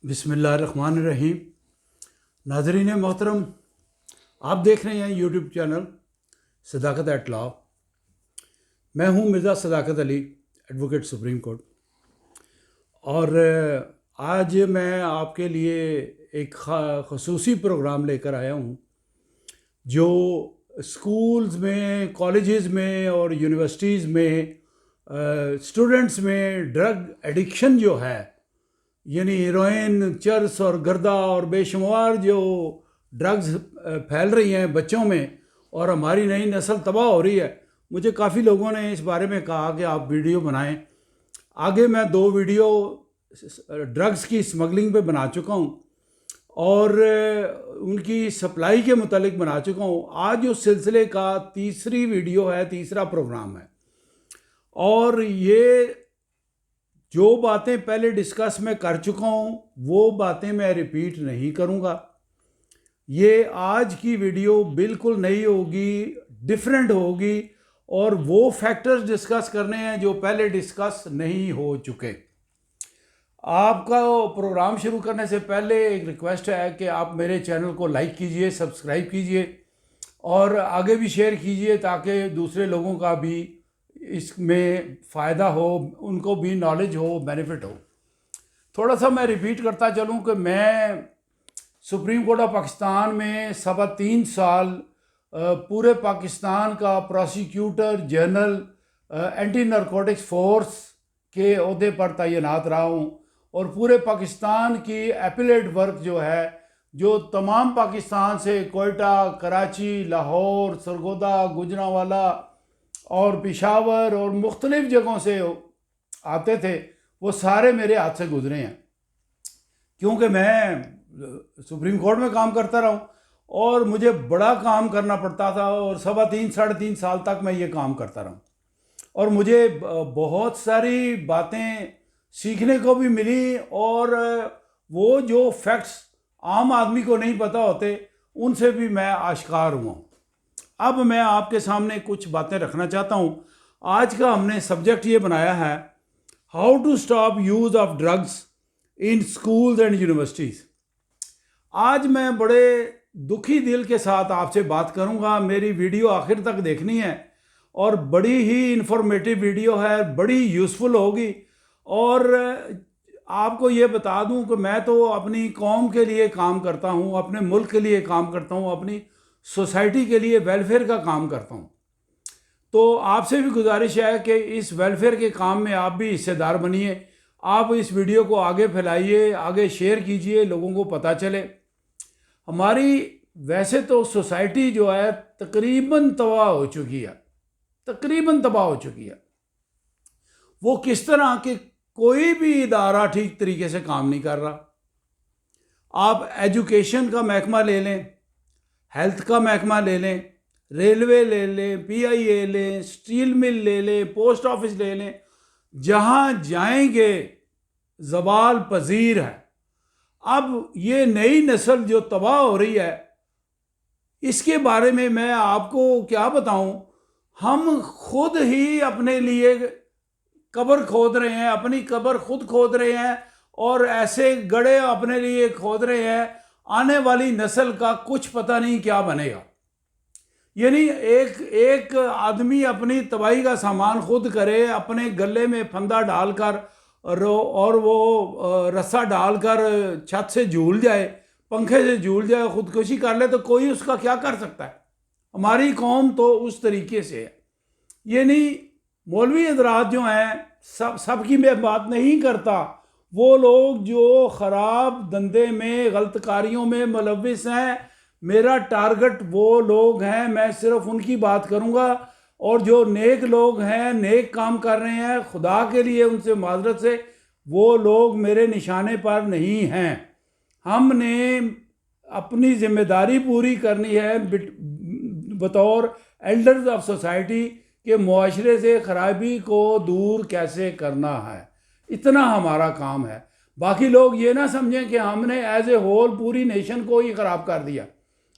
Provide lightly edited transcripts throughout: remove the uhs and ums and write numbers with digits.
बिस्मिल्लाहिर्रहमानिर्रहीम। नाज़रीन मोहतरम, आप देख रहे हैं यूट्यूब चैनल सदाकत एट लॉ। मैं हूं मिर्ज़ा सदाकत अली, एडवोकेट सुप्रीम कोर्ट। और आज मैं आपके लिए एक ख़ुसूसी प्रोग्राम लेकर आया हूं जो स्कूल्स में, कॉलेजेस में और यूनिवर्सिटीज़ में स्टूडेंट्स में ड्रग एडिक्शन जो है, यानी हीरोइन, चरस और गर्दा और बेशुमार जो ड्रग्स फैल रही हैं बच्चों में और हमारी नई नस्ल तबाह हो रही है। मुझे काफ़ी लोगों ने इस बारे में कहा कि आप वीडियो बनाएं। आगे मैं 2 वीडियो ड्रग्स की स्मगलिंग पे बना चुका हूं और उनकी सप्लाई के मुतालिक बना चुका हूं। आज उस सिलसिले का तीसरी वीडियो है, तीसरा प्रोग्राम है। और ये जो बातें पहले डिस्कस मैं कर चुका हूँ वो बातें मैं रिपीट नहीं करूँगा। ये आज की वीडियो बिल्कुल नई होगी, डिफरेंट होगी और वो फैक्टर्स डिस्कस करने हैं जो पहले डिस्कस नहीं हो चुके। आपका प्रोग्राम शुरू करने से पहले एक रिक्वेस्ट है कि आप मेरे चैनल को लाइक कीजिए, सब्सक्राइब कीजिए और आगे भी शेयर कीजिए ताकि दूसरे लोगों का भी इसमें फ़ायदा हो, उनको भी नॉलेज हो, बेनिफिट हो। थोड़ा सा मैं रिपीट करता चलूँ कि मैं सुप्रीम कोर्ट ऑफ पाकिस्तान में 3.25 साल पूरे पाकिस्तान का prosecutor general anti narcotics force के ओहदे पर तैनात रहा हूँ और पूरे पाकिस्तान की एपिलेट वर्क जो है, जो तमाम पाकिस्तान से कोयटा, कराची, लाहौर, सरगोदा, गुजरांवाला और पेशावर और मुख्तलिफ़ जगहों से आते थे, वो सारे मेरे हाथ से गुजरे हैं। क्योंकि मैं सुप्रीम कोर्ट में काम करता रहा हूँ और मुझे बड़ा काम करना पड़ता था और 3.5 साल तक मैं ये काम करता रहा और मुझे बहुत सारी बातें सीखने को भी मिली और वो जो फैक्ट्स आम आदमी को नहीं पता होते उनसे भी मैं आश्कार हुआ। अब मैं आपके सामने कुछ बातें रखना चाहता हूँ। आज का हमने सब्जेक्ट ये बनाया है, how to stop use of drugs in schools and universities. आज मैं बड़े दुखी दिल के साथ आपसे बात करूँगा। मेरी वीडियो आखिर तक देखनी है और बड़ी ही इंफॉर्मेटिव वीडियो है, बड़ी यूज़फुल होगी। और आपको ये बता दूँ कि मैं तो अपनी कौम के लिए काम करता हूँ, अपने मुल्क के लिए काम करता हूँ, अपनी सोसाइटी के लिए वेलफेयर का काम करता हूँ। तो आपसे भी गुजारिश है कि इस वेलफेयर के काम में आप भी हिस्सेदार बनिए। आप इस वीडियो को आगे फैलाइए, आगे शेयर कीजिए, लोगों को पता चले। हमारी वैसे तो सोसाइटी जो है तकरीबन तबाह हो चुकी है, तकरीबन तबाह हो चुकी है। वो किस तरह कि कोई भी इदारा ठीक तरीके से काम नहीं कर रहा। आप एजुकेशन का महकमा ले लें, हेल्थ का महकमा ले लें, रेलवे ले लें, PIA लें, स्टील मिल ले लें, पोस्ट ऑफिस ले लें, जहाँ जाएंगे ज़वाल पजीर है। अब ये नई नस्ल जो तबाह हो रही है, इसके बारे में मैं आपको क्या बताऊं। हम खुद ही अपने लिए कब्र खोद रहे हैं, अपनी कब्र खुद खोद रहे हैं और ऐसे गड्ढे अपने लिए खोद रहे हैं, आने वाली नस्ल का कुछ पता नहीं क्या बनेगा। यानी एक आदमी अपनी तबाही का सामान खुद करे, अपने गले में फंदा डालकर और वो रस्सा डालकर छत से झूल जाए, पंखे से झूल जाए, खुदकुशी कर ले, तो कोई उसका क्या कर सकता है। हमारी कौम तो उस तरीके से है। यानी मौलवी हजरात जो हैं, सबकी मैं बात नहीं करता, वो लोग जो ख़राब धंधे में, गलतकारियों में मुलव्विस हैं, मेरा टारगेट वो लोग हैं। मैं सिर्फ उनकी बात करूंगा और जो नेक लोग हैं, नेक काम कर रहे हैं, खुदा के लिए उनसे माजरत से, वो लोग मेरे निशाने पर नहीं हैं। हमने अपनी जिम्मेदारी पूरी करनी है बतौर एल्डर्स ऑफ सोसाइटी के मुआशरे से खराबी को दूर कैसे करना है, इतना हमारा काम है। बाकी लोग ये ना समझें कि हमने एज ए होल पूरी नेशन को ही ख़राब कर दिया,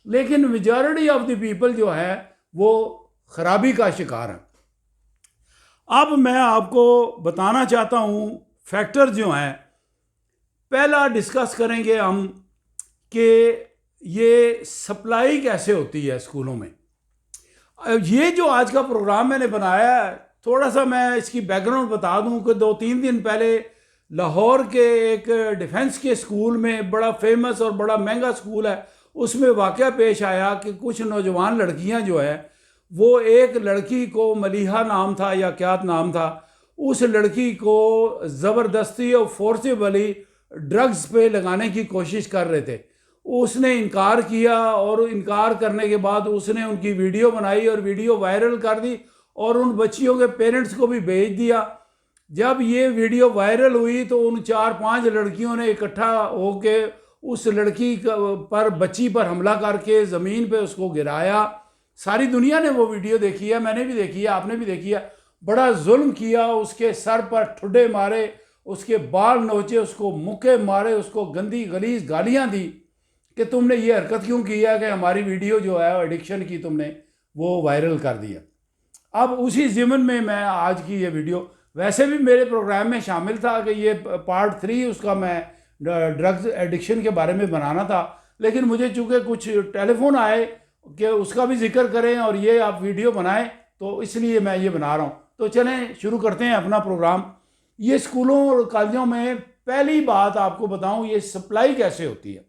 लेकिन मेजॉरिटी ऑफ द पीपल जो है वो खराबी का शिकार है। अब मैं आपको बताना चाहता हूँ फैक्टर जो हैं पहला डिस्कस करेंगे हम कि ये सप्लाई कैसे होती है स्कूलों में। ये जो आज का प्रोग्राम मैंने बनाया है, थोड़ा सा मैं इसकी बैकग्राउंड बता दूं कि 2-3 दिन पहले लाहौर के एक डिफेंस के स्कूल में, बड़ा फेमस और बड़ा महंगा स्कूल है, उसमें वाक़या पेश आया कि कुछ नौजवान लड़कियां जो है, वो एक लड़की को, मलीहा नाम था या क्या नाम था, उस लड़की को ज़बरदस्ती और फोर्सेबली ड्रग्स पे लगाने की कोशिश कर रहे थे। उसने इनकार किया और इनकार करने के बाद उसने उनकी वीडियो बनाई और वीडियो वायरल कर दी और उन बच्चियों के पेरेंट्स को भी भेज दिया। जब ये वीडियो वायरल हुई तो उन 4-5 लड़कियों ने इकट्ठा होके उस लड़की पर, बच्ची पर हमला करके ज़मीन पे उसको गिराया। सारी दुनिया ने वो वीडियो देखी है, मैंने भी देखी है, आपने भी देखी है। बड़ा जुल्म किया, उसके सर पर ठुड्डे मारे, उसके बाल नोचे, उसको मुक्के मारे, उसको गंदी गलीज गालियाँ दी कि तुमने ये हरकत क्यों किया कि हमारी वीडियो जो है एडिक्शन की तुमने वो वायरल कर दिया। अब उसी ज़िमन में मैं आज की ये वीडियो, वैसे भी मेरे प्रोग्राम में शामिल था कि ये पार्ट 3 उसका मैं ड्रग्स एडिक्शन के बारे में बनाना था, लेकिन मुझे चूँकि कुछ टेलीफोन आए कि उसका भी जिक्र करें और ये आप वीडियो बनाएं, तो इसलिए मैं ये बना रहा हूँ। तो चलें शुरू करते हैं अपना प्रोग्राम। ये स्कूलों और कॉलेजों में, पहली बात आपको बताऊँ, ये सप्लाई कैसे होती है।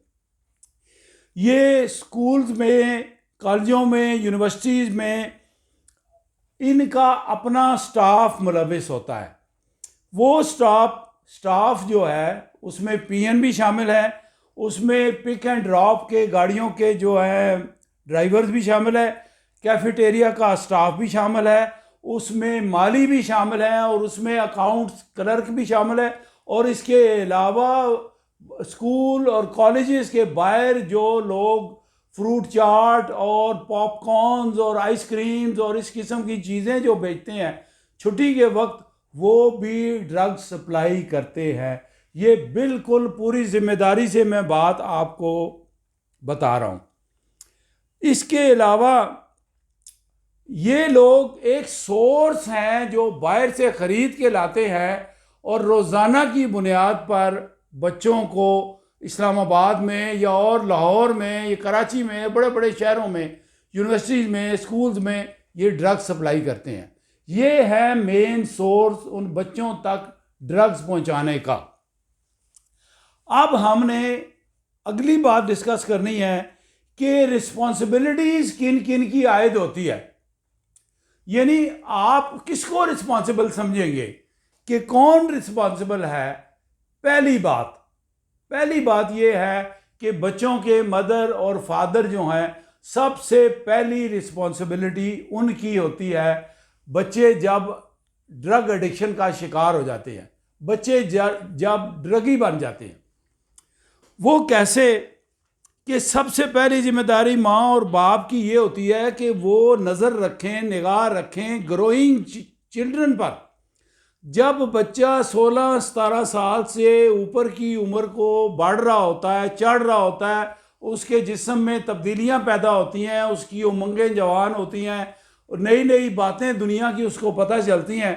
ये स्कूल्स में, कॉलेजों में, यूनिवर्सिटीज़ में इनका अपना स्टाफ मुलविस होता है। वो स्टाफ जो है उसमें पीएन भी शामिल है, उसमें पिक एंड ड्रॉप के गाड़ियों के जो है ड्राइवर्स भी शामिल है, कैफेटेरिया का स्टाफ भी शामिल है, उसमें माली भी शामिल है और उसमें अकाउंट्स क्लर्क भी शामिल है। और इसके अलावा स्कूल और कॉलेजेस के बाहर जो लोग फ्रूट चाट और पॉपकॉर्न्स और आइसक्रीम्स और इस किस्म की चीज़ें जो बेचते हैं छुट्टी के वक्त, वो भी ड्रग्स सप्लाई करते हैं। ये बिल्कुल पूरी जिम्मेदारी से मैं बात आपको बता रहा हूँ। इसके अलावा ये लोग एक सोर्स हैं जो बाहर से ख़रीद के लाते हैं और रोज़ाना की बुनियाद पर बच्चों को इस्लामाबाद में या और लाहौर में या कराची में, बड़े बड़े शहरों में, यूनिवर्सिटीज़ में, स्कूल्स में ये ड्रग्स सप्लाई करते हैं। ये है मेन सोर्स उन बच्चों तक ड्रग्स पहुंचाने का। अब हमने अगली बात डिस्कस करनी है कि रिस्पॉन्सिबिलिटीज़ किन किन की आयद होती है, यानी आप किसको रिस्पॉन्सिबल समझेंगे कि कौन रिस्पॉन्सिबल है। पहली बात यह है कि बच्चों के मदर और फादर जो हैं, सबसे पहली रिस्पॉन्सिबिलिटी उनकी होती है। बच्चे जब ड्रग एडिक्शन का शिकार हो जाते हैं, बच्चे जब ड्रगी बन जाते हैं, वो कैसे कि सबसे पहली जिम्मेदारी माँ और बाप की ये होती है कि वो नज़र रखें, निगाह रखें ग्रोइंग चिल्ड्रन पर। जब बच्चा 16-17 साल से ऊपर की उम्र को बढ़ रहा होता है, चढ़ रहा होता है, उसके जिस्म में तब्दीलियां पैदा होती हैं, उसकी उमंगें जवान होती हैं और नई नई बातें दुनिया की उसको पता चलती हैं,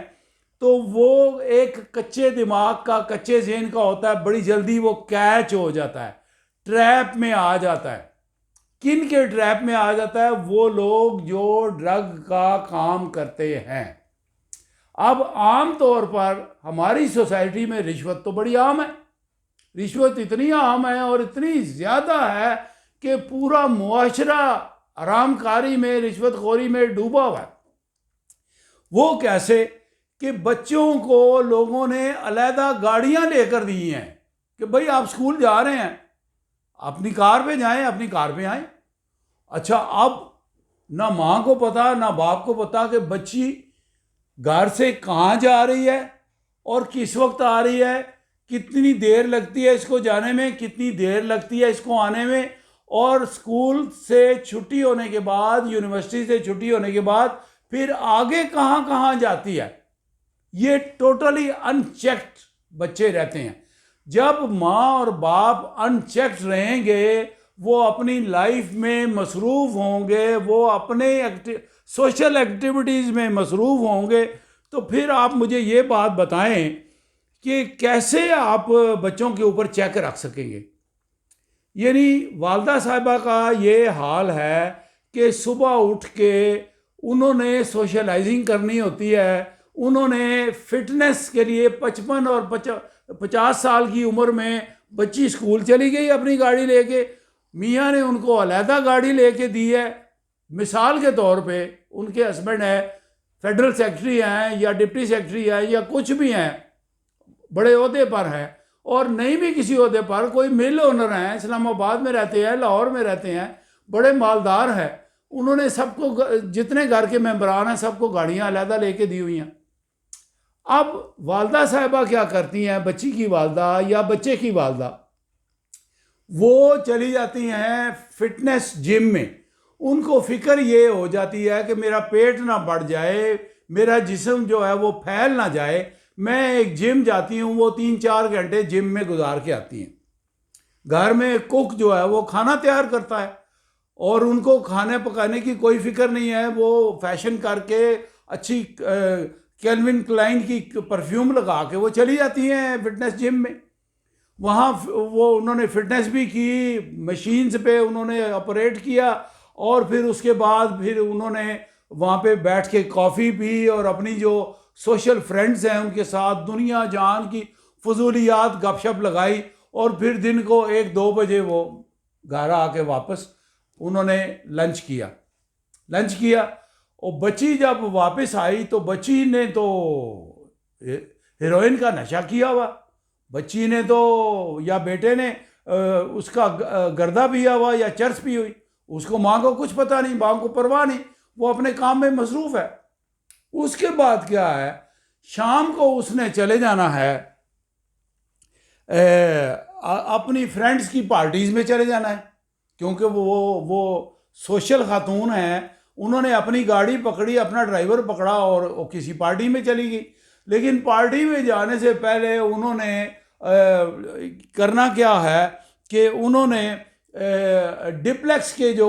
तो वो एक कच्चे दिमाग का, कच्चे ज़हन का होता है, बड़ी जल्दी वो कैच हो जाता है, ट्रैप में आ जाता है। किन के ट्रैप में आ जाता है? वो लोग जो ड्रग का काम करते हैं। अब आम तौर पर हमारी सोसाइटी में रिश्वत तो बड़ी आम है, रिश्वत इतनी आम है और इतनी ज़्यादा है कि पूरा मुआशरा आरामकारी में, रिश्वतखोरी में डूबा हुआ है। वो कैसे कि बच्चों को लोगों ने अलहदा गाड़ियां लेकर दी हैं कि भाई आप स्कूल जा रहे हैं, अपनी कार पे जाएं, अपनी कार पे आएं। अच्छा, अब ना माँ को पता ना बाप को पता कि बच्ची घर से कहाँ जा रही है और किस वक्त आ रही है, कितनी देर लगती है इसको जाने में, कितनी देर लगती है इसको आने में, और स्कूल से छुट्टी होने के बाद, यूनिवर्सिटी से छुट्टी होने के बाद फिर आगे कहाँ कहाँ जाती है। ये टोटली अनचेक्ड बच्चे रहते हैं। जब माँ और बाप अनचेक्ड रहेंगे, वो अपनी लाइफ में मसरूफ़ होंगे, वो अपने सोशल एक्टिविटीज़ में मसरूफ़ होंगे, तो फिर आप मुझे ये बात बताएं कि कैसे आप बच्चों के ऊपर चेक रख सकेंगे। यानी वालदा साहिबा का ये हाल है कि सुबह उठ के उन्होंने सोशलाइजिंग करनी होती है, उन्होंने फिटनेस के लिए 55 और 50 साल की उम्र में बच्ची स्कूल चली गई अपनी गाड़ी लेके, मियाँ ने उनको अलहदा गाड़ी लेके दी है। मिसाल के तौर पे उनके हस्बैंड है फेडरल सेक्रेटरी हैं या डिप्टी सेक्रेटरी हैं या कुछ भी हैं, बड़े ओहदे पर हैं, और नहीं भी किसी ओहदे पर, कोई मिल ओनर हैं, इस्लामाबाद में रहते हैं, लाहौर में रहते हैं, बड़े मालदार हैं, उन्होंने सबको, जितने घर के मेंबरान हैं सबको गाड़ियां अलहदा लेके दी हुई हैं। अब वालदा साहिबा क्या करती हैं, बच्ची की वालदा या बच्चे की वालदा, वो चली जाती हैं फिटनेस जिम में। उनको फिक्र ये हो जाती है कि मेरा पेट ना बढ़ जाए, मेरा जिस्म जो है वो फैल ना जाए। मैं एक जिम जाती हूँ, वो 3-4 घंटे जिम में गुजार के आती हैं। घर में कुक जो है वो खाना तैयार करता है और उनको खाने पकाने की कोई फिक्र नहीं है। वो फैशन करके अच्छी कैल्विन क्लाइन की परफ्यूम लगा के वो चली जाती हैं फिटनेस जिम में। वहाँ वो उन्होंने फिटनेस भी की, मशीन्स पे उन्होंने ऑपरेट किया, और फिर उसके बाद फिर उन्होंने वहाँ पे बैठ के कॉफ़ी पी और अपनी जो सोशल फ्रेंड्स हैं उनके साथ दुनिया जान की फजूलियात गपशप लगाई, और फिर दिन को 1-2 बजे वो घर आके वापस उन्होंने लंच किया। और बच्ची जब वापस आई तो बच्ची ने तो हीरोइन का नशा किया हुआ, बच्ची ने तो, या बेटे ने उसका गर्दा पिया हुआ या चर्च पी हुई, उसको माँ को कुछ पता नहीं, माँ को परवाह नहीं, वो अपने काम में मसरूफ़ है। उसके बाद क्या है, शाम को उसने चले जाना है अपनी फ्रेंड्स की पार्टीज़ में चले जाना है, क्योंकि वो सोशल खातून हैं। उन्होंने अपनी गाड़ी पकड़ी, अपना ड्राइवर पकड़ा और वो किसी पार्टी में चली गई। लेकिन पार्टी में जाने से पहले उन्होंने करना क्या है कि उन्होंने डिप्लेक्स के जो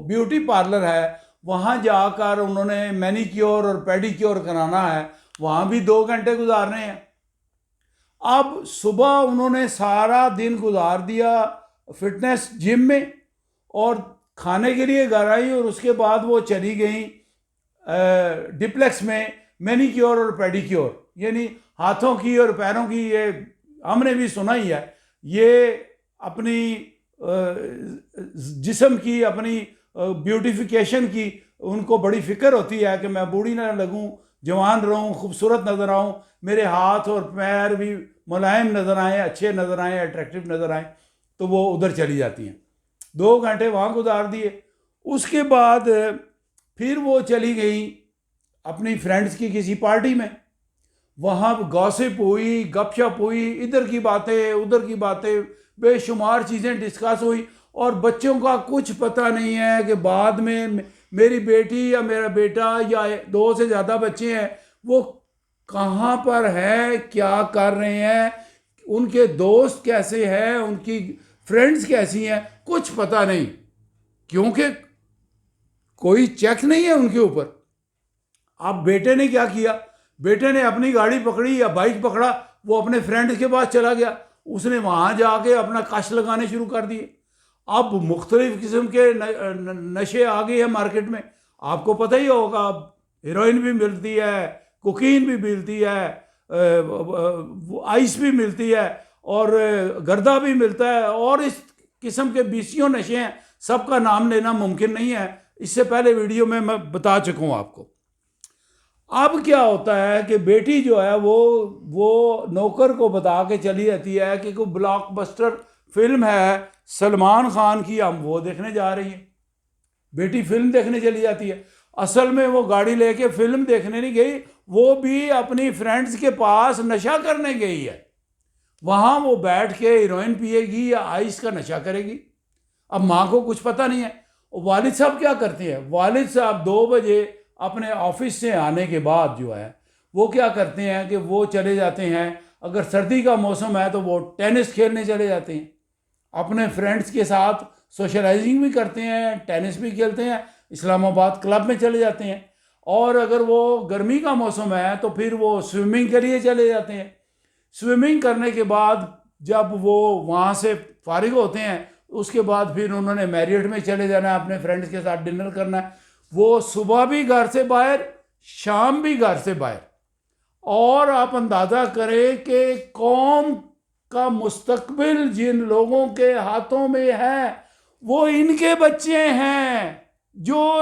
ब्यूटी पार्लर है वहाँ जाकर उन्होंने मैनीक्योर और पेडिक्योर कराना है, वहाँ भी 2 घंटे गुजारने हैं। अब सुबह उन्होंने सारा दिन गुजार दिया फिटनेस जिम में और खाने के लिए घर आई, और उसके बाद वो चली गई डिप्लेक्स में मैनीक्योर और पेडिक्योर, यानी हाथों की और पैरों की, ये हमने भी सुना ही है, ये अपनी जिस्म की, अपनी ब्यूटिफिकेशन की उनको बड़ी फिक्र होती है कि मैं बूढ़ी ना लगूं, जवान रहूं, खूबसूरत नज़र आऊं, मेरे हाथ और पैर भी मुलायम नज़र आएँ, अच्छे नज़र आएँ, अट्रैक्टिव नज़र आएँ। तो वो उधर चली जाती हैं, 2 घंटे वहाँ गुजार दिए। उसके बाद फिर वो चली गई अपनी फ्रेंड्स की किसी पार्टी में, वहाँ गॉसिप हुई, गपशप हुई, इधर की बातें उधर की बातें, बेशुमार चीज़ें डिस्कस हुई, और बच्चों का कुछ पता नहीं है कि बाद में मेरी बेटी या मेरा बेटा या 2 से ज़्यादा बच्चे हैं वो कहाँ पर है, क्या कर रहे हैं, उनके दोस्त कैसे हैं, उनकी फ्रेंड्स कैसी हैं, कुछ पता नहीं, क्योंकि कोई चेक नहीं है उनके ऊपर। अब बेटे ने क्या किया, बेटे ने अपनी गाड़ी पकड़ी या बाइक पकड़ा, वो अपने फ्रेंड के पास चला गया, उसने वहाँ जाके अपना कश लगाने शुरू कर दिए। अब मुख्तलिफ किस्म के नशे आ गए हैं मार्केट में, आपको पता ही होगा, हीरोइन भी मिलती है, कोकीन भी मिलती है, आइस भी मिलती है, और गर्दा भी मिलता है, और इस किस्म के 20 नशे हैं, सबका नाम लेना मुमकिन नहीं है, इससे पहले वीडियो में मैं बता चुका हूँ आपको। अब क्या होता है कि बेटी जो है वो नौकर को बता के चली जाती है कि कोई ब्लॉकबस्टर फिल्म है सलमान खान की, हम वो देखने जा रही हैं। बेटी फिल्म देखने चली जाती है, असल में वो गाड़ी लेके फिल्म देखने नहीं गई, वो भी अपनी फ्रेंड्स के पास नशा करने गई है। वहाँ वो बैठ के हीरोइन पिएगी या आइस का नशा करेगी। अब माँ को कुछ पता नहीं है। वालिद साहब क्या करते हैं, वालिद साहब 2 बजे अपने ऑफिस से आने के बाद जो है वो क्या करते हैं कि वो चले जाते हैं, अगर सर्दी का मौसम है तो वो टेनिस खेलने चले जाते हैं, अपने फ्रेंड्स के साथ सोशलाइजिंग भी करते हैं, टेनिस भी खेलते हैं, इस्लामाबाद क्लब में चले जाते हैं, और अगर वो गर्मी का मौसम है तो फिर वो स्विमिंग के लिए चले जाते हैं। स्विमिंग करने के बाद जब वो वहाँ से फारिग होते हैं, उसके बाद फिर उन्होंने मैरियट में चले जाना है, अपने फ्रेंड्स के साथ डिनर करना है। वो सुबह भी घर से बाहर, शाम भी घर से बाहर। और आप अंदाज़ा करें कि कौम का मुस्तकबिल जिन लोगों के हाथों में है वो इनके बच्चे हैं, जो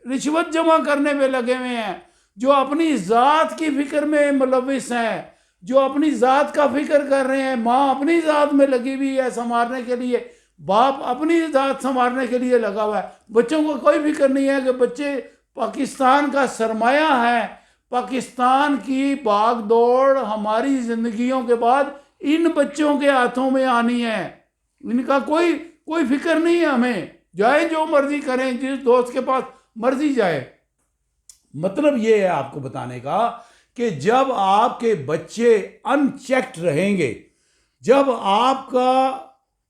रिश्वत जमा करने में लगे हुए हैं, जो अपनी ज़ात की फ़िक्र में मुलविस हैं, जो अपनी ज़ात का फिक्र कर रहे हैं। माँ अपनी ज़ात में लगी हुई है संवारने के लिए, बाप अपनी ज़ात संवारने के लिए लगा हुआ है। बच्चों को कोई फिक्र नहीं है कि बच्चे पाकिस्तान का सरमाया है, पाकिस्तान की भाग दौड़ हमारी ज़िंदगियों के बाद इन बच्चों के हाथों में आनी है। इनका कोई फिक्र नहीं है हमें, जाए जो मर्जी करें, जिस दोस्त के पास मर्जी जाए। मतलब ये है आपको बताने का कि जब आपके बच्चे अनचेक्ड रहेंगे, जब आपका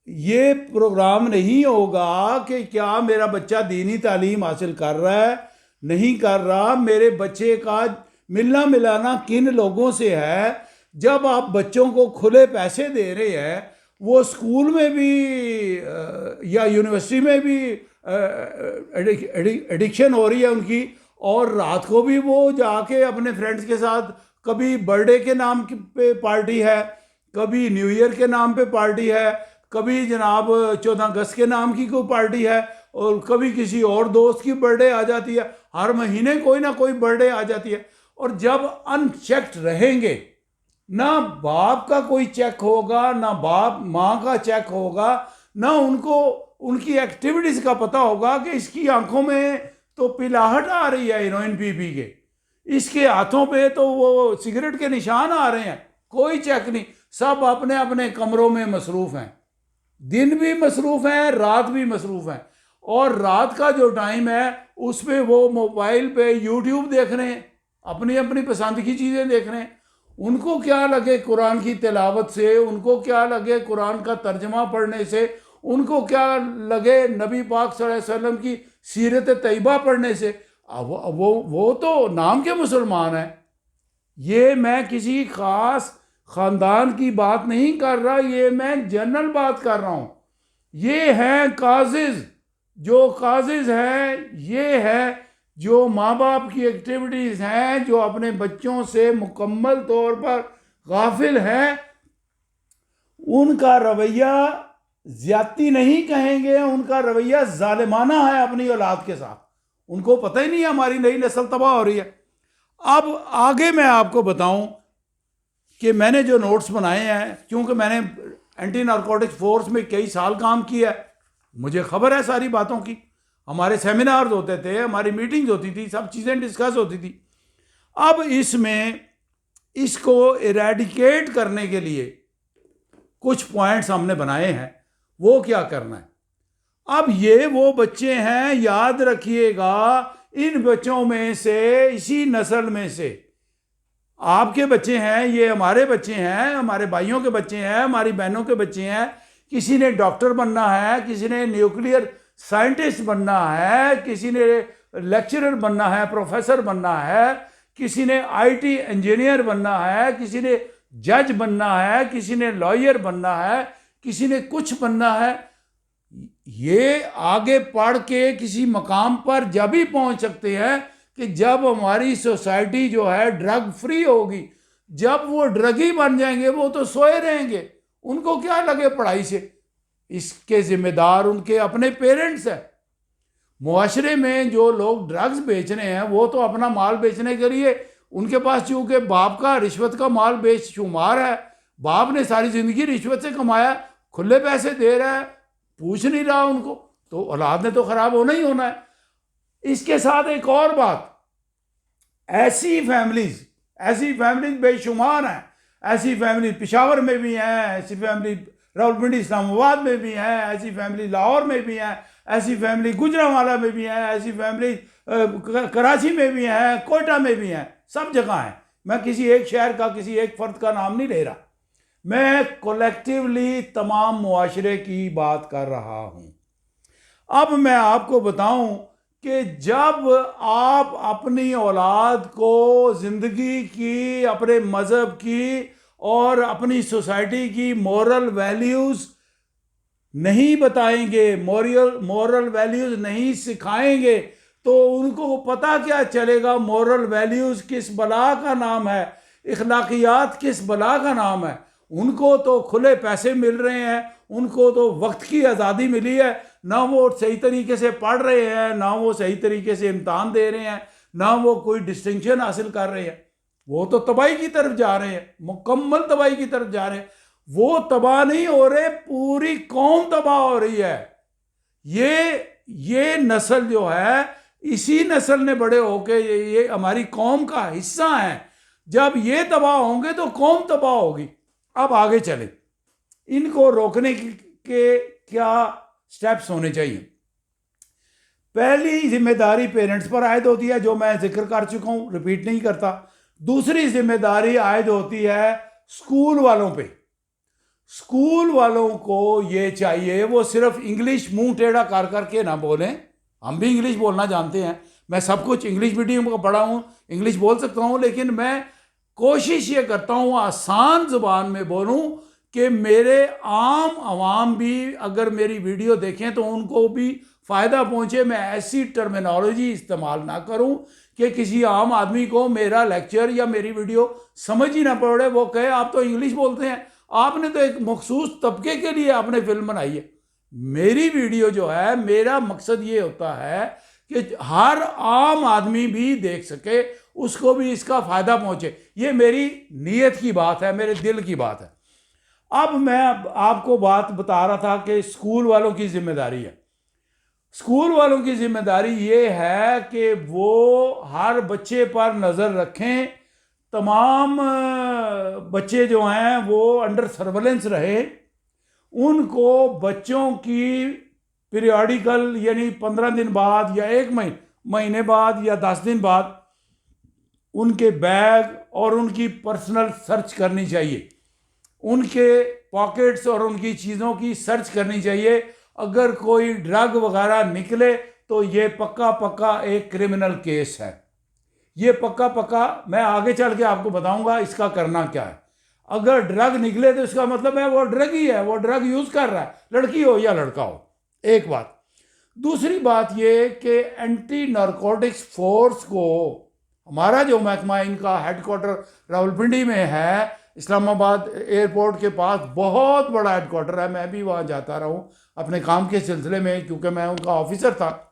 ये प्रोग्राम नहीं होगा कि क्या मेरा बच्चा दीनी तालीम हासिल कर रहा है, नहीं कर रहा, मेरे बच्चे का मिलना मिलाना किन लोगों से है, जब आप बच्चों को खुले पैसे दे रहे हैं, वो स्कूल में भी या यूनिवर्सिटी में भी एडिक्शन हो रही है उनकी, और रात को भी वो जाके अपने फ्रेंड्स के साथ, कभी बर्थडे के नाम पे पार्टी है, कभी न्यू ईयर के नाम पे पार्टी है, कभी जनाब 14 अगस्त के नाम की कोई पार्टी है, और कभी किसी और दोस्त की बर्थडे आ जाती है। हर महीने कोई ना कोई बर्थडे आ जाती है। और जब अनचेक्ड रहेंगे, ना बाप का कोई चेक होगा, ना बाप माँ का चेक होगा, ना उनको उनकी एक्टिविटीज़ का पता होगा कि इसकी आंखों में तो पिलाहट आ रही है हेरोइन पी पी के, इसके हाथों पे तो वो सिगरेट के निशान आ रहे हैं, कोई चेक नहीं। सब अपने अपने कमरों में मसरूफ़ हैं, दिन भी मसरूफ़ हैं, रात भी मसरूफ़ हैं। और रात का जो टाइम है उस पर वो मोबाइल पे यूट्यूब देख रहे हैं, अपनी अपनी पसंद की चीज़ें देख रहे हैं। उनको क्या लगे कुरान की तिलावत से, उनको क्या लगे कुरान का तर्जमा पढ़ने से, उनको क्या लगे नबी पाक सल्लल्लाहु अलैहि वसल्लम की सीरत तैयबा पढ़ने से। वो तो नाम के मुसलमान हैं। ये मैं किसी ख़ास ख़ानदान की बात नहीं कर रहा, ये मैं जनरल बात कर रहा हूँ। ये हैं काजिज़, जो काजिज़ हैं, ये है जो माँ बाप की एक्टिविटीज़ हैं, जो अपने बच्चों से मुकम्मल तौर पर गाफिल हैं। उनका रवैया ज़्यादती नहीं कहेंगे, उनका रवैया जालिमाना है अपनी औलाद के साथ। उनको पता ही नहीं है हमारी नई नस्ल तबाह हो रही है। अब आगे मैं आपको बताऊं कि मैंने जो नोट्स बनाए हैं, क्योंकि मैंने एंटी नारकोटिक्स फोर्स में कई साल काम किया है, मुझे खबर है सारी बातों की। हमारे सेमिनार्स होते थे, हमारी मीटिंग्स होती थी, सब चीज़ें डिस्कस होती थी। अब इसमें इसको इरेडिकेट करने के लिए कुछ पॉइंट्स हमने बनाए हैं। वो क्या करना है? अब ये वो बच्चे हैं, याद रखिएगा, इन बच्चों में से, इसी नस्ल में से आपके बच्चे हैं, ये हमारे बच्चे हैं, हमारे भाइयों के बच्चे हैं, हमारी बहनों के बच्चे हैं। किसी ने डॉक्टर बनना है, किसी ने न्यूक्लियर साइंटिस्ट बनना है, किसी ने लेक्चरर बनना है, प्रोफेसर बनना है, किसी ने आईटी इंजीनियर बनना है, किसी ने जज बनना है, किसी ने लॉयर बनना है, किसी ने कुछ बनना है। ये आगे पढ़ के किसी मकाम पर जब ही पहुंच सकते हैं कि जब हमारी सोसाइटी जो है ड्रग फ्री होगी। जब वो ड्रगी बन जाएंगे वो तो सोए रहेंगे, उनको क्या लगे पढ़ाई से। इसके जिम्मेदार उनके अपने पेरेंट्स हैं। मुआशरे में जो लोग ड्रग्स बेच रहे हैं वो तो अपना माल बेचने के लिए, उनके पास चूँकि बाप का रिश्वत का माल बेशुमार है, बाप ने सारी ज़िंदगी रिश्वत से कमाया, खुले पैसे दे रहा है, पूछ नहीं रहा उनको, तो औलाद ने तो ख़राब होना ही होना है। इसके साथ एक और बात, ऐसी फैमिलीज बेशुमार हैं। ऐसी फैमिली पेशावर में भी हैं, ऐसी फैमिली रावलपिंडी इस्लामाबाद में भी हैं, ऐसी फैमिली लाहौर में भी हैं, ऐसी फैमिली गुजरांवाला में भी हैं, ऐसी फैमिली कराची में भी हैं, कोयटा में भी हैं, सब जगह हैं। मैं किसी एक शहर का, किसी एक फ़र्द का नाम नहीं ले रहा, मैं कोलेक्टिवली तमाम मुआशरे की बात कर रहा हूँ। अब मैं आपको बताऊं कि जब आप अपनी औलाद को ज़िंदगी की, अपने मज़हब की और अपनी सोसाइटी की मॉरल वैल्यूज़ नहीं बताएंगे, मॉरल वैल्यूज़ नहीं सिखाएंगे, तो उनको पता क्या चलेगा मॉरल वैल्यूज़ किस बला का नाम है, इखलाकियात किस बला का नाम है। उनको तो खुले पैसे मिल रहे हैं, उनको तो वक्त की आज़ादी मिली है, ना वो सही तरीके से पढ़ रहे हैं, ना वो सही तरीके से इम्तहान दे रहे हैं, ना वो कोई डिस्टिंक्शन हासिल कर रहे हैं। वो तो तबाही की तरफ जा रहे हैं, मुकम्मल तबाही की तरफ जा रहे हैं। वो तबाह नहीं हो रहे, पूरी कौम तबाह हो रही है। ये नस्ल जो है, इसी नस्ल ने बड़े होके ये हमारी कौम का हिस्सा है। जब ये तबाह होंगे तो कौम तबाह होगी। अब आगे चले, इनको रोकने के क्या स्टेप्स होने चाहिए। पहली जिम्मेदारी पेरेंट्स पर आयद होती है, जो मैं जिक्र कर चुका हूं, रिपीट नहीं करता। दूसरी जिम्मेदारी आयद होती है स्कूल वालों पे। स्कूल वालों को ये चाहिए वो सिर्फ इंग्लिश मुंह टेढ़ा कर करके ना बोलें। हम भी इंग्लिश बोलना जानते हैं, मैं सब कुछ इंग्लिश मीडियम का पढ़ा हूँ, इंग्लिश बोल सकता हूँ, लेकिन मैं कोशिश ये करता हूँ आसान ज़ुबान में बोलूँ कि मेरे आम आवाम भी अगर मेरी वीडियो देखें तो उनको भी फ़ायदा पहुँचे। मैं ऐसी टर्मिनोलॉजी इस्तेमाल ना करूँ कि किसी आम आदमी को मेरा लेक्चर या मेरी वीडियो समझ ही ना पड़े, वो कहे आप तो इंग्लिश बोलते हैं, आपने तो एक मखसूस तबके के लिए आपने फिल्म बनाई है। मेरी वीडियो जो है, मेरा मकसद ये होता है कि हर आम आदमी भी देख सके, उसको भी इसका फ़ायदा पहुँचे। ये मेरी नीयत की बात है, मेरे दिल की बात है। अब मैं आपको बात बता रहा था कि स्कूल वालों की जिम्मेदारी है। स्कूल वालों की जिम्मेदारी ये है कि वो हर बच्चे पर नज़र रखें, तमाम बच्चे जो हैं वो अंडर सर्वेलेंस रहे, उनको बच्चों की पीरियडिकल यानी 15 दिन बाद या 1 महीने बाद या 10 दिन बाद उनके बैग और उनकी पर्सनल सर्च करनी चाहिए, उनके पॉकेट्स और उनकी चीज़ों की सर्च करनी चाहिए। अगर कोई ड्रग वगैरह निकले तो ये पक्का पक्का एक क्रिमिनल केस है। ये पक्का पक्का मैं आगे चल के आपको बताऊंगा इसका करना क्या है। अगर ड्रग निकले तो इसका मतलब है वो ड्रग ही है, वो ड्रग यूज़ कर रहा है, लड़की हो या लड़का हो। एक बात। दूसरी बात ये कि एंटी नारकोटिक्स फोर्स को, हमारा जो महकमा इनका हेडक्वार्टर रावलपिंडी में है, इस्लामाबाद एयरपोर्ट के पास बहुत बड़ा हेडक्वार्टर है, मैं भी वहाँ जाता रहा हूँ अपने काम के सिलसिले में, क्योंकि मैं उनका ऑफिसर था।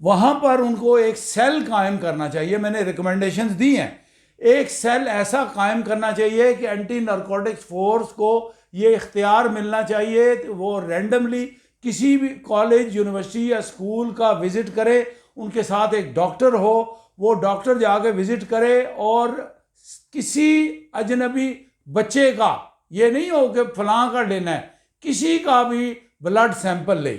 वहाँ पर उनको एक सेल कायम करना चाहिए, मैंने रिकमेंडेशंस दी हैं। एक सेल ऐसा कायम करना चाहिए कि एंटी नारकोटिक्स फोर्स को ये इख्तियार मिलना चाहिए, तो वो रैंडमली किसी भी कॉलेज, यूनिवर्सिटी या स्कूल का विज़िट करे, उनके साथ एक डॉक्टर हो, वो डॉक्टर जाके विज़िट करे और किसी अजनबी बच्चे का, ये नहीं हो कि फलां का लेना है, किसी का भी ब्लड सैंपल ले,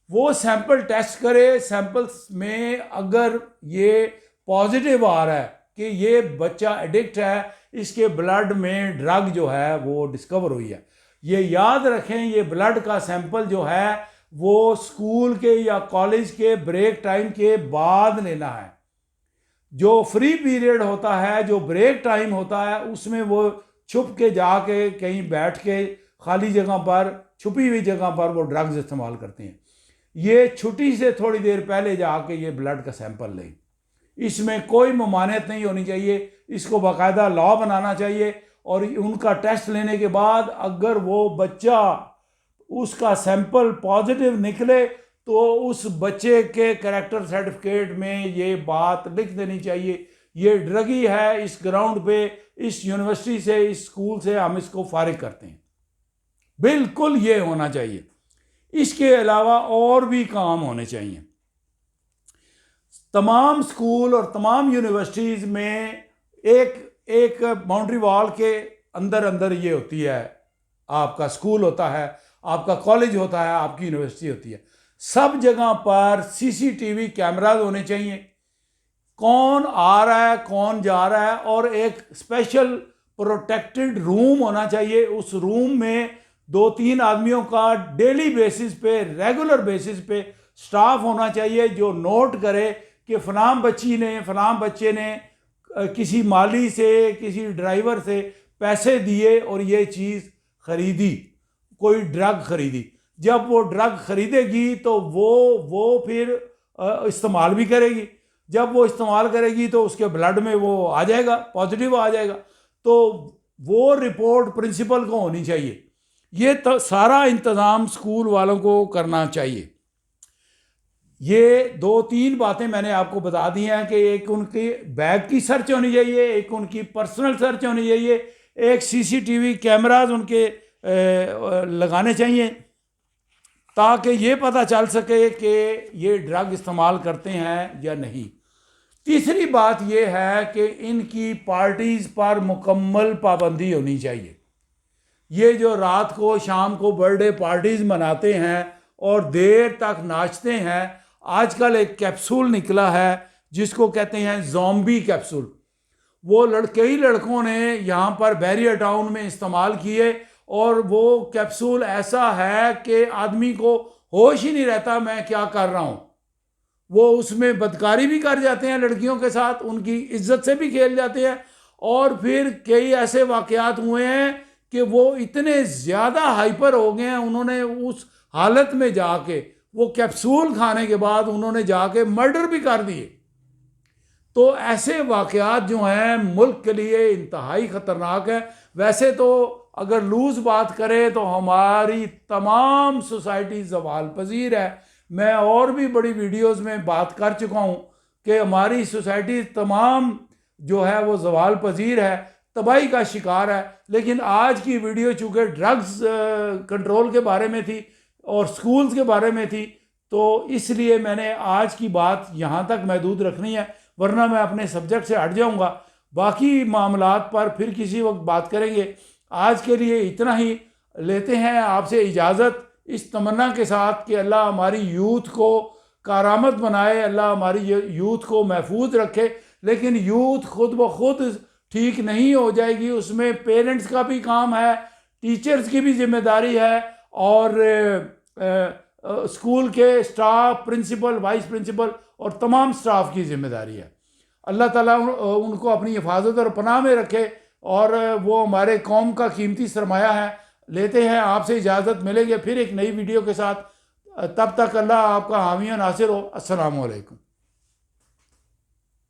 वो सैंपल टेस्ट करे। सैंपल्स में अगर ये पॉजिटिव आ रहा है कि ये बच्चा एडिक्ट है, इसके ब्लड में ड्रग जो है वो डिस्कवर हुई है, ये याद रखें, ये ब्लड का सैंपल जो है वो स्कूल के या कॉलेज के ब्रेक टाइम के बाद लेना है। जो फ्री पीरियड होता है, जो ब्रेक टाइम होता है, उसमें वो छुप के जाके कहीं बैठ के खाली जगह पर, छुपी हुई जगह पर वो ड्रग्स इस्तेमाल करते हैं। ये छुट्टी से थोड़ी देर पहले जाके ये ब्लड का सैंपल लें। इसमें कोई ममानियत नहीं होनी चाहिए, इसको बाकायदा लॉ बनाना चाहिए। और उनका टेस्ट लेने के बाद अगर वो बच्चा, उसका सैंपल पॉजिटिव निकले तो उस बच्चे के कैरेक्टर सर्टिफिकेट में ये बात लिख देनी चाहिए, ये ड्रगी है, इस ग्राउंड पे, इस यूनिवर्सिटी से, इस स्कूल से हम इसको फारिग करते हैं। बिल्कुल ये होना चाहिए। इसके अलावा और भी काम होने चाहिए। तमाम स्कूल और तमाम यूनिवर्सिटीज़ में एक बाउंड्री वॉल के अंदर अंदर ये होती है, आपका स्कूल होता है, आपका कॉलेज होता है, आपकी यूनिवर्सिटी होती है। सब जगह पर सीसीटीवी कैमराज होने चाहिए, कौन आ रहा है, कौन जा रहा है, और एक स्पेशल प्रोटेक्टेड रूम होना चाहिए। उस रूम में 2-3 आदमियों का डेली बेसिस पे, रेगुलर बेसिस पे स्टाफ होना चाहिए जो नोट करे कि फलां बच्चे ने किसी माली से, किसी ड्राइवर से पैसे दिए और ये चीज़ ख़रीदी, कोई ड्रग ख़रीदी। जब वो ड्रग ख़रीदेगी तो वो फिर इस्तेमाल भी करेगी। जब वो इस्तेमाल करेगी तो उसके ब्लड में वो आ जाएगा, पॉजिटिव आ जाएगा। तो वो रिपोर्ट प्रिंसिपल को होनी चाहिए। ये तो सारा इंतज़ाम स्कूल वालों को करना चाहिए। ये 2-3 बातें मैंने आपको बता दी हैं कि एक उनकी बैग की सर्च होनी चाहिए, एक उनकी पर्सनल सर्च होनी चाहिए, एक सीसीटीवी कैमराज उनके लगाने चाहिए ताकि ये पता चल सके कि ये ड्रग इस्तेमाल करते हैं या नहीं। तीसरी बात ये है कि इनकी पार्टीज़ पर मुकम्मल पाबंदी होनी चाहिए। ये जो रात को शाम को बर्थडे पार्टीज़ मनाते हैं और देर तक नाचते हैं, आजकल एक कैप्सूल निकला है जिसको कहते हैं ज़ॉम्बी कैप्सूल। वो कई लड़कों ने यहाँ पर बैरियर टाउन में इस्तेमाल किए और वो कैप्सूल ऐसा है कि आदमी को होश ही नहीं रहता मैं क्या कर रहा हूँ। वो उसमें बदकारी भी कर जाते हैं लड़कियों के साथ, उनकी इज्जत से भी खेल जाते हैं। और फिर कई ऐसे वाक़यात हुए हैं कि वो इतने ज़्यादा हाइपर हो गए हैं, उन्होंने उस हालत में जाके वो कैप्सूल खाने के बाद उन्होंने जाके मर्डर भी कर दिए। तो ऐसे वाक़यात जो हैं मुल्क के लिए इंतहाई ख़तरनाक है। वैसे तो अगर लूज़ बात करें तो हमारी तमाम सोसाइटी ज़वाल पजीर है। मैं और भी बड़ी वीडियोस में बात कर चुका हूँ कि हमारी सोसाइटी तमाम जो है वो ज़वाल पजीर है, तबाही का शिकार है। लेकिन आज की वीडियो चूँकि ड्रग्स कंट्रोल के बारे में थी और स्कूल्स के बारे में थी, तो इसलिए मैंने आज की बात यहाँ तक महदूद रखनी है, वरना मैं अपने सब्जेक्ट से हट जाऊँगा। बाकी मामलात पर फिर किसी वक्त बात करेंगे। आज के लिए इतना ही लेते हैं आपसे इजाज़त, इस तमन्ना के साथ कि अल्लाह हमारी यूथ को कारामद बनाए, अल्लाह हमारी यूथ को महफूज रखे। लेकिन यूथ खुद ब खुद ठीक नहीं हो जाएगी, उसमें पेरेंट्स का भी काम है, टीचर्स की भी जिम्मेदारी है और स्कूल के स्टाफ, प्रिंसिपल, वाइस प्रिंसिपल और तमाम स्टाफ की जिम्मेदारी है। अल्लाह ताला उनको अपनी हिफाजत और पनाह में रखे और वो हमारे कौम का कीमती सरमाया है। लेते हैं आपसे इजाज़त, मिलेंगे फिर एक नई वीडियो के साथ। तब तक अल्लाह आपका हामी और नासिर हो। अस्सलामु अलैकुम।